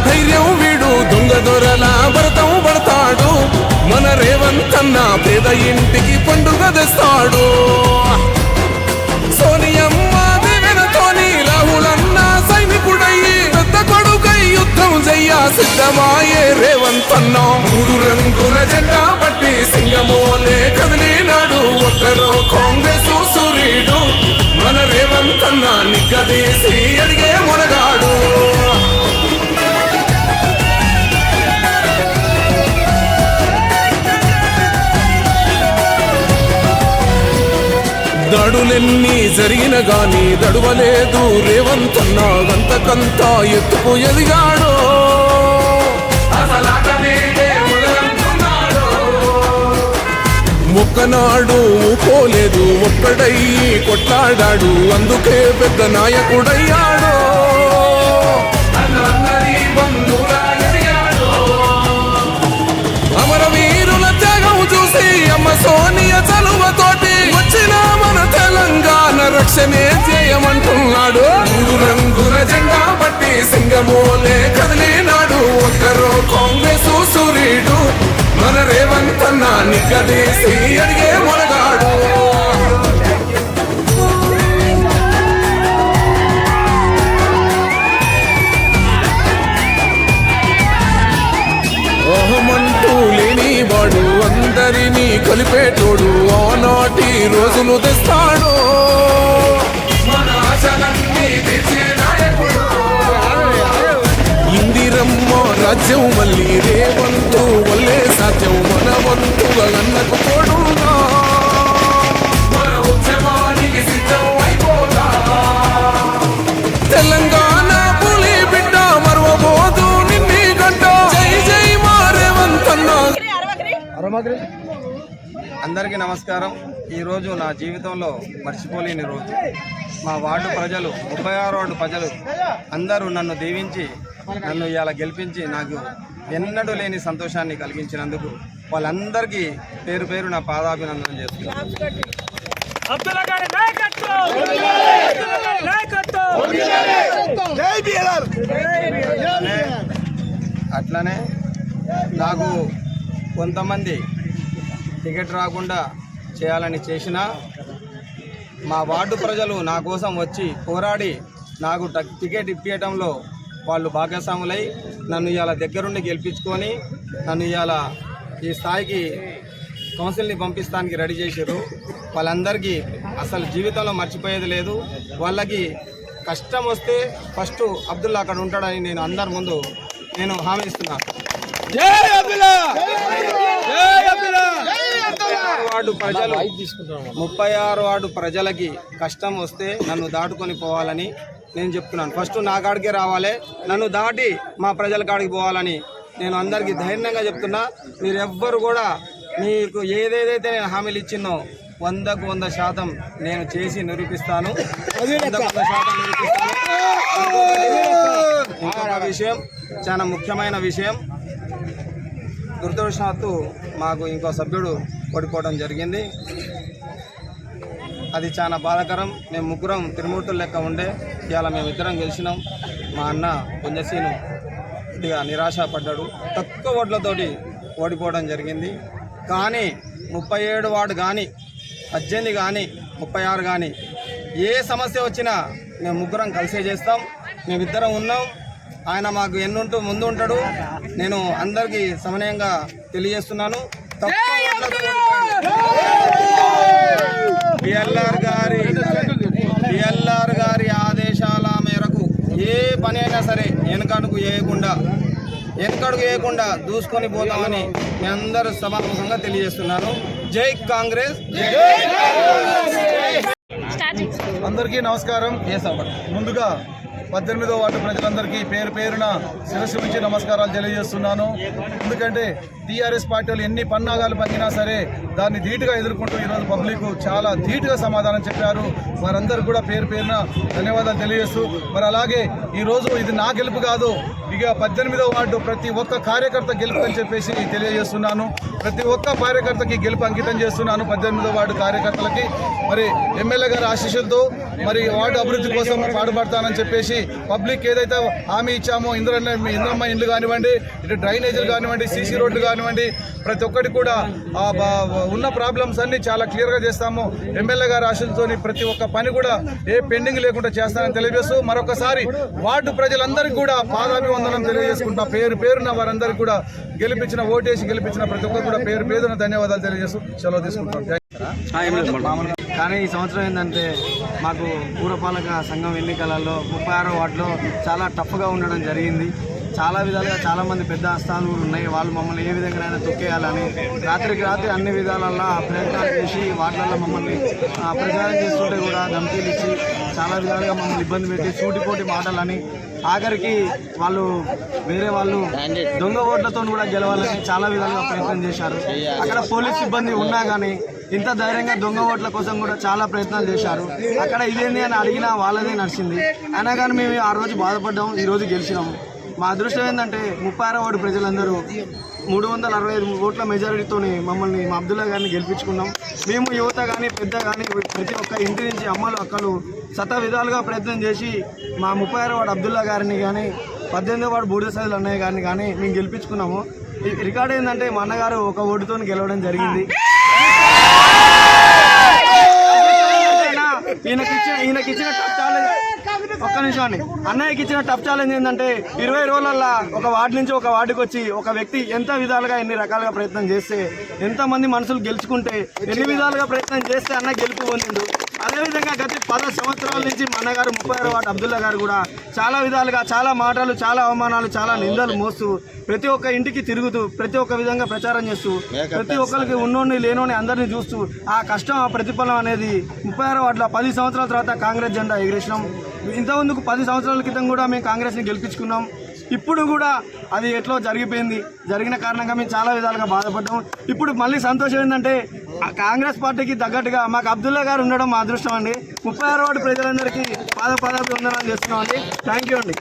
ధైర్యం వీడు దొంగ దొరల భరతం పడతాడు మన రేవంత్ అన్న పేద ఇంటికి పండుగ తెస్తాడు సోనియమ్మ దేవెనతోని రాహులన్న సైనికుడయ్యి పెద్ద కొడుకై యుద్ధం చెయ్య సిద్ధమాయే రేవంత్ అన్న 3 రంగుల జెండా పట్టి సింగమోలే కదిలినాడు ఒక్కరో కాంగ్రెస్ సూర్యుడు మన రేవంత్ అన్న నిగ్గదీసి అడిగే మొనగాడు దడులెన్ని జరిగిన గాని దడువలేదు రేవంత్ అన్న గంతకంతా ఎత్తుకు ఎదిగాడు ఒక్కనాడు పోలేదు ఒక్కడయ్యి కొట్లాడాడు అందుకే పెద్ద నాయకుడయ్యాడు అమరవీరుల త్యాగం చూసి అమ్మ సోనియ చలువతోటి వచ్చిన మన తెలంగాణ రక్షణే చేయమంటున్నాడు 3 రంగుల జెండా పట్టి సింగమోలే కదిలినాడు ఒక్కరో కాంగ్రెస్ సూర్యుడు మన రేవంత్ అన్న నిగ్గదీసి అడిగే మొనగాడు ఓహమంటూ లేనివాడు అందరినీ కలిపేటోడు ఆనాటి రోజులు తెస్తాడు ఇందిరమ్మ రాజ్యం మళ్ళీ రేవంతు వల్లే సాధ్యం మన వంతుగా అన్నకు తోడుగా తెలంగాణ పులి బిడ్డ మరవబోదు నిన్ని గంట జై జై మా రేవంత్ అన్న. అందరికీ నమస్కారం. ఈరోజు నా జీవితంలో మర్చిపోలేని రోజు. మా వార్డు ప్రజలు 36 వార్డు ప్రజలు అందరూ నన్ను దీవించి నన్ను ఇవాళ గెలిపించి నాకు ఎన్నడూ లేని సంతోషాన్ని కలిగించినందుకు వాళ్ళందరికీ పేరు పేరు నా పాదాభినందన చేస్తున్నాను. అట్లనే నాకు కొంతమంది టికెట్ రాకుండా చేయాలని చేసినా మా వార్డు ప్రజలు నా కోసం వచ్చి పోరాడి నాకు టికెట్ ఇప్పించడంలో వాళ్ళు భాగస్వాములై నన్ను ఇవాళ దగ్గరుండి గెలిపించుకొని నన్ను ఇవాళ ఈ స్థాయికి కౌన్సిల్ని పంపిస్తానికి రెడీ చేశారు. వాళ్ళందరికీ అసలు జీవితంలో మర్చిపోయేది లేదు. వాళ్ళకి కష్టం వస్తే ఫస్ట్ అబ్దుల్లా అక్కడ ఉంటాడని నేను అందరి ముందు నేను హామీ ఇస్తున్నాను. వార్డు ప్రజలు 36 వార్డు ప్రజలకి కష్టం వస్తే నన్ను దాటుకొని పోవాలని నేను చెప్తున్నాను. ఫస్ట్ నా కాడికే రావాలి, నన్ను దాటి మా ప్రజల కాడికి పోవాలని నేను అందరికీ ధైర్యంగా చెప్తున్నా. మీరు ఎవ్వరు కూడా మీకు ఏదేదైతే నేను హామీలు ఇచ్చినో 100కు 100% నేను చేసి నిరూపిస్తాను. 100% నిరూపిస్తాను. ఇంకొక విషయం, చాలా ముఖ్యమైన విషయం, దురదృష్టవశాత్తు మాకు ఇంకో సభ్యుడు ఓడిపోవడం జరిగింది. అది చాలా బాధాకరం. మేము ముగ్గురం తిరుమూర్తులు లెక్క ఉండే ఇవాళ మేమిద్దరం గెలిచినాం. మా అన్న పుంజసీను కొద్దిగా నిరాశపడ్డాడు, తక్కువ ఓట్లతోటి ఓడిపోవడం జరిగింది. కానీ 37 వార్డు కానీ 18 కానీ 36 కానీ ఏ సమస్య వచ్చినా మేము ముగ్గురం కలిసే చేస్తాం. మేమిద్దరం ఉన్నాం. ఆయన మాకు ఎన్నుంటూ ముందు ఉంటాడు. నేను అందరికీ సమన్వయంగా తెలియజేస్తున్నాను. బిఎల్ఆర్ గారి ఆదేశాల మేరకు ఏ పని అయినా సరే వెనకడుగు వేయకుండా దూసుకొని పోతామని మీ అందరూ సభాముఖంగా తెలియజేస్తున్నాను. జై కాంగ్రెస్. అందరికీ నమస్కారం. ముందుగా 18వ వార్డు ప్రజలందరికీ పేరు పేరున శిరస్సు నుంచి నమస్కారాలు తెలియజేస్తున్నాను. ఎందుకంటే టీఆర్ఎస్ పార్టీలు ఎన్ని పన్నాగాలు పనినా సరే దాన్ని ధీటుగా ఎదుర్కొంటూ ఈరోజు పబ్లిక్ చాలా ధీటుగా సమాధానం చెప్పారు. వారందరూ కూడా పేరు పేరున ధన్యవాదాలు తెలియజేస్తూ, మరి అలాగే ఈరోజు ఇది నా గెలుపు కాదు, ఇక 18వ వార్డు ప్రతి ఒక్క కార్యకర్త గెలుపు అని చెప్పేసి తెలియజేస్తున్నాను. ప్రతి ఒక్క కార్యకర్తకి గెలుపు అంకితం చేస్తున్నాను. 18వ వార్డు కార్యకర్తలకి మరి ఎమ్మెల్యే గారి ఆశీస్సులతో మరి వార్డు అభివృద్ధి కోసం పాటుపడతానని చెప్పేసి చేసి పబ్లిక్ ఏదైతే హామీ ఇచ్చామో ఇంద్రమ్మ ఇండ్లు కానివ్వండి, ఇటు డ్రైనేజీలు కానివ్వండి, సీసీ రోడ్లు కానివ్వండి, ప్రతి ఒక్కటి కూడా ఉన్న ప్రాబ్లమ్స్ అన్ని చాలా క్లియర్గా చేస్తాము. ఎమ్మెల్యే గారి ఆశలతో ప్రతి ఒక్క పని కూడా ఏ పెండింగ్ లేకుండా చేస్తానని తెలియజేస్తూ మరొకసారి వార్డు ప్రజలందరికీ కూడా పాదాభివందనం తెలియజేసుకుంటున్నా. పేరున వారందరికీ కూడా ఓటేసి గెలిపించిన ప్రతి ఒక్కరు కూడా పేరున ధన్యవాదాలు తెలియజేస్తూ సెలవు తీసుకుంటాం. కానీ ఈ సంవత్సరం ఏంటంటే మాకు పురపాలక సంఘం ఎన్నికలలో 36వ వార్డులో చాలా టఫ్గా ఉండడం జరిగింది. చాలా విధాలుగా చాలామంది పెద్ద స్థానాలు ఉన్నాయి. వాళ్ళు మమ్మల్ని ఏ విధంగానైనా తొక్కేయాలని రాత్రికి రాత్రి అన్ని విధాలల్లో ప్రయత్నాలు చేసి వార్డులలో మమ్మల్ని ప్రచారం చేస్తుంటే కూడా ధమ్కీలు ఇచ్చి చాలా విధాలుగా మమ్మల్ని ఇబ్బంది పెట్టి సూటిపోటి మాటలని ఆఖరికి వేరే వాళ్ళు దొంగ ఓట్లతో కూడా గెలవాలని చాలా విధాలుగా ప్రయత్నం చేశారు. అక్కడ పోలీస్ సిబ్బంది ఉన్నా కానీ ఇంత ధైర్యంగా దొంగ ఓట్ల కోసం కూడా చాలా ప్రయత్నాలు చేశారు. అక్కడ ఇదేంది అని అడిగినా వాళ్ళదే నడిచింది. అయినా కానీ మేము ఆ రోజు బాధపడ్డాము, ఈరోజు గెలిచినాము. మా అదృష్టం ఏంటంటే 36వ వార్డు ప్రజలందరూ 365 ఓట్ల మెజారిటీతో మమ్మల్ని మా అబ్దుల్లా గారిని గెలిపించుకున్నాం. మేము యువత కానీ పెద్ద కానీ ప్రతి ఒక్క ఇంటి నుంచి అమ్మలు అక్కలు విధాలుగా ప్రయత్నం చేసి మా 36వ వార్డు అబ్దుల్లా గారిని కానీ 18వ వార్డు బూడిద సైదులు అన్నయ్య గారిని కానీ మేము గెలిపించుకున్నాము. ఈ రికార్డు ఏంటంటే మా అన్నగారు ఒక ఓటుతో గెలవడం జరిగింది. ఈయనకిచ్చిన టఫ్ ఛాలెంజ్ ఒక్క నిమిషాన్ని అన్నయ్యకి ఇచ్చిన టఫ్ ఛాలెంజ్ ఏంటంటే 20 రోజులల్లో ఒక వార్డు నుంచి ఒక వార్డుకి వచ్చి ఒక వ్యక్తి ఎంత విధాలుగా ఎన్ని రకాలుగా ప్రయత్నం చేస్తే ఎంతమంది మనుషులు గెలుచుకుంటే ఎన్ని విధాలుగా ప్రయత్నం చేస్తే అన్న గెలుపు పొందిండు. అదేవిధంగా గత 10 సంవత్సరాల నుంచి మా అన్నగారు 36వ వార్డు అబ్దుల్లా గారు కూడా చాలా విధాలుగా చాలా మాటలు, చాలా అవమానాలు, చాలా నిందలు మోస్తూ ప్రతి ఒక్క ఇంటికి తిరుగుతూ ప్రతి ఒక్క విధంగా ప్రచారం చేస్తూ ప్రతి ఒక్కరికి ఉన్నోని లేనోని అందరినీ చూస్తూ ఆ కష్టం ఆ ప్రతిఫలం అనేది 36వ వార్డులో 10 సంవత్సరాల తర్వాత కాంగ్రెస్ జెండా ఎగిరేసినాం. ఇంతకుముందుకు 10 సంవత్సరాల క్రితం కూడా మేము కాంగ్రెస్ని గెలిపించుకున్నాం. ఇప్పుడు కూడా అది ఎట్లో జరిగిన కారణంగా మేము చాలా విధాలుగా బాధపడ్డాం. ఇప్పుడు మళ్ళీ సంతోషం ఏంటంటే కాంగ్రెస్ పార్టీకి తగ్గట్టుగా మాకు అబ్దుల్లా గారు ఉండడం మా అదృష్టం అండి. 36వ వార్డు ప్రజలందరికీ పాదాభివందనాలు చేస్తున్నాం అండి. థ్యాంక్ యూ అండి.